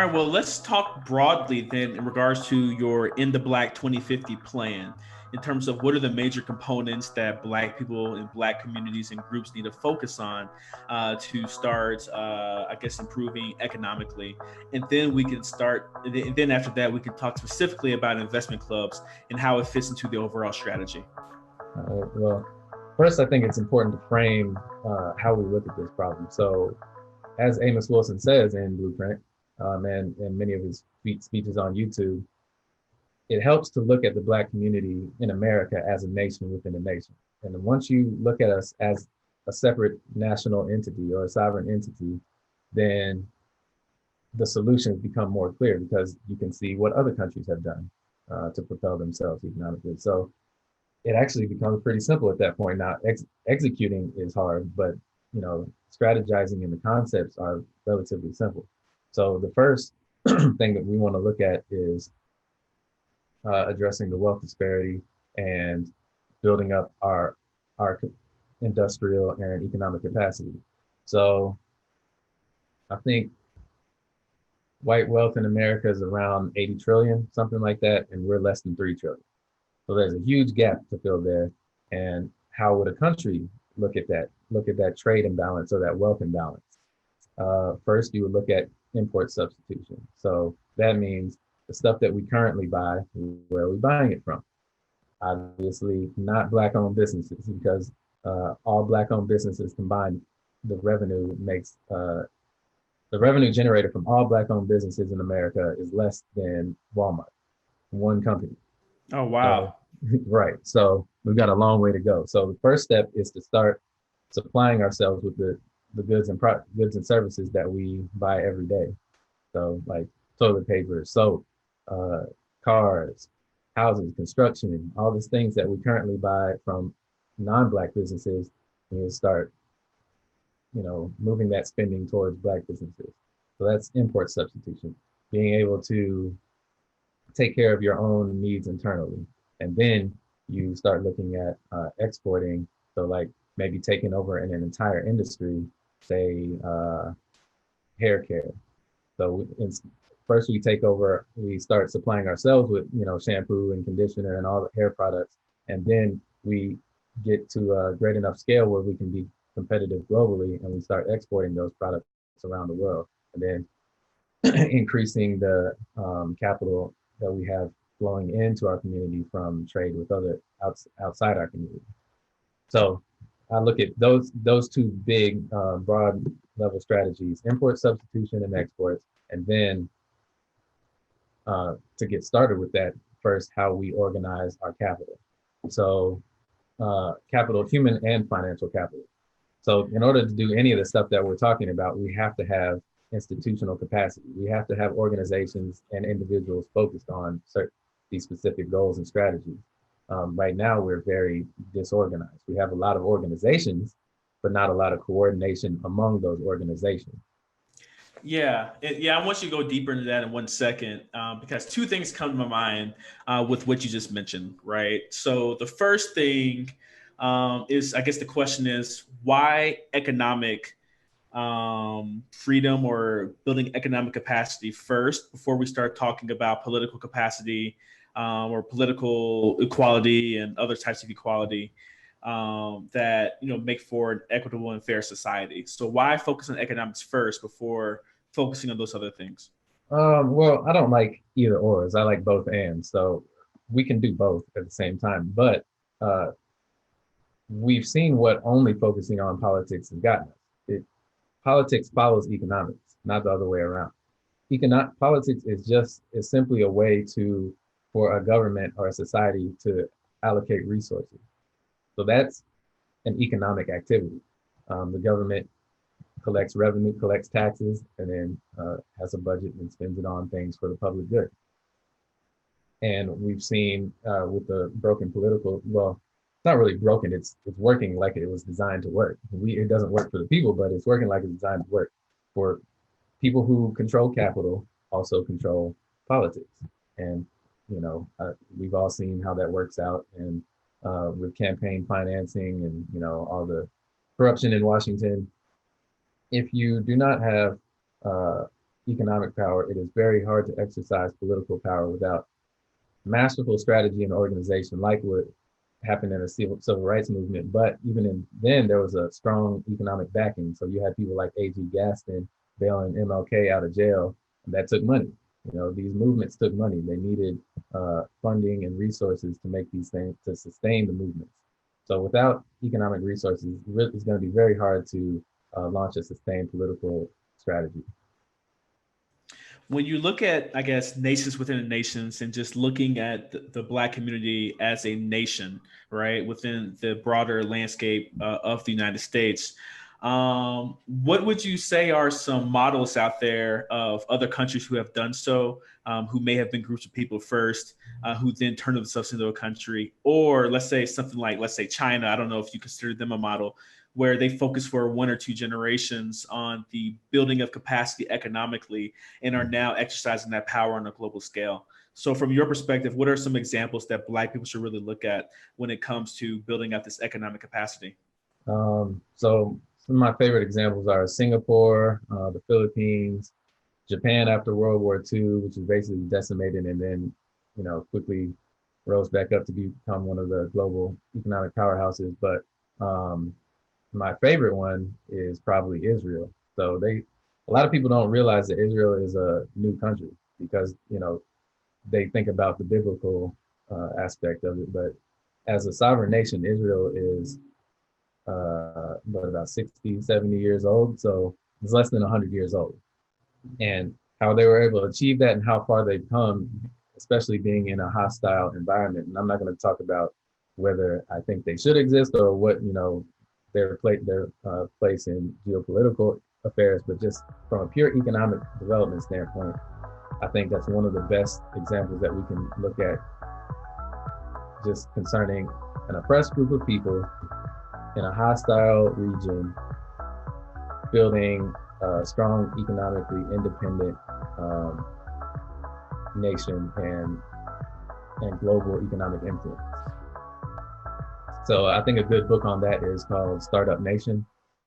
right, well, let's talk broadly then in regards to your In the Black 2050 plan in terms of what are the major components that Black people in Black communities and groups need to focus on to start, I guess, improving economically. And then we can start, and then after that, we can talk specifically about investment clubs and how it fits into the overall strategy. Well, first, I think it's important to frame how we look at this problem. So, as Amos Wilson says in Blueprint, and many of his speeches on YouTube, it helps to look at the Black community in America as a nation within a nation. And once you look at us as a separate national entity or a sovereign entity, then the solutions become more clear because you can see what other countries have done to propel themselves economically. So it actually becomes pretty simple at that point. Now, executing is hard, but strategizing and the concepts are relatively simple. So the first thing that we want to look at is addressing the wealth disparity and building up our industrial and economic capacity. So I think white wealth in America is around 80 trillion, something like that, and we're less than 3 trillion. So there's a huge gap to fill there. And how would a country look at that? Look at that trade imbalance or that wealth imbalance. First, you would look at import substitution. So that means the stuff that we currently buy, where are we buying it from? Obviously, not Black-owned businesses, because all Black-owned businesses combined, the revenue makes the revenue generated from all Black-owned businesses in America is less than Walmart, one company. Oh, So, wow. right. So we've got a long way to go. So the first step is to start supplying ourselves with the goods and services that we buy every day. So like toilet paper, soap, uh, cars, houses, construction, all these things that we currently buy from non-Black businesses. We need to start, moving that spending towards Black businesses. So that's import substitution, being able to take care of your own needs internally. And then you start looking at exporting. So like maybe taking over in an entire industry, say hair care. So first we start supplying ourselves with, shampoo and conditioner and all the hair products. And then we get to a great enough scale where we can be competitive globally and we start exporting those products around the world. And then increasing the capital that we have flowing into our community from trade with other outside our community. So I look at those two big broad level strategies: import substitution and exports, and then to get started with that, first how we organize our capital. So capital, human and financial capital. So in order to do any of the stuff that we're talking about, we have to have institutional capacity. We have to have organizations and individuals focused on these specific goals and strategies. Right now, we're very disorganized. We have a lot of organizations, but not a lot of coordination among those organizations. Yeah. I want you to go deeper into that in 1 second because two things come to my mind with what you just mentioned, right? So the first thing is, I guess the question is, why economic freedom or building economic capacity first before we start talking about political capacity or political equality and other types of equality that make for an equitable and fair society. So why focus on economics first before focusing on those other things? Well, I don't like either ors. I like both and. So we can do both at the same time. But uh, we've seen what only focusing on politics has gotten us. Politics follows economics, not the other way around. Politics is simply a way for a government or a society to allocate resources. So that's an economic activity. The government collects revenue, collects taxes, and then has a budget and spends it on things for the public good. And we've seen with the broken well, it's not really broken. It's working like it was designed to work. It doesn't work for the people, but it's working like it's designed to work. For people who control capital, also control politics. And we've all seen how that works out, and with campaign financing and all the corruption in Washington. If you do not have economic power, it is very hard to exercise political power without masterful strategy and organization, like what happened in the civil rights movement. But even then, there was a strong economic backing. So you had people like A.G. Gaston bailing MLK out of jail, and that took money. You know, these movements took money. They needed funding and resources to make these things, to sustain the movements. So without economic resources, it's going to be very hard to launch a sustained political strategy. When you look at, I guess, nations within the nations and just looking at the Black community as a nation, right, within the broader landscape of the United States, what would you say are some models out there of other countries who have done so, who may have been groups of people first, who then turned themselves into a country? Or let's say something like, let's say China, I don't know if you consider them a model, where they focus for one or two generations on the building of capacity economically and are now exercising that power on a global scale. So from your perspective, what are some examples that Black people should really look at when it comes to building out this economic capacity? So some of my favorite examples are Singapore, the Philippines, Japan after World War II, which was basically decimated and then, quickly rose back up to become one of the global economic powerhouses. But my favorite one is probably Israel. So a lot of people don't realize that Israel is a new country because, they think about the biblical aspect of it. But as a sovereign nation, Israel is about 60, 70 years old. So it's less than 100 years old. And how they were able to achieve that and how far they've come, especially being in a hostile environment. And I'm not going to talk about whether I think they should exist or what, their place in geopolitical affairs, but just from a pure economic development standpoint, I think that's one of the best examples that we can look at, just concerning an oppressed group of people in a hostile region, building a strong, economically independent nation and global economic influence. So I think a good book on that is called Startup Nation.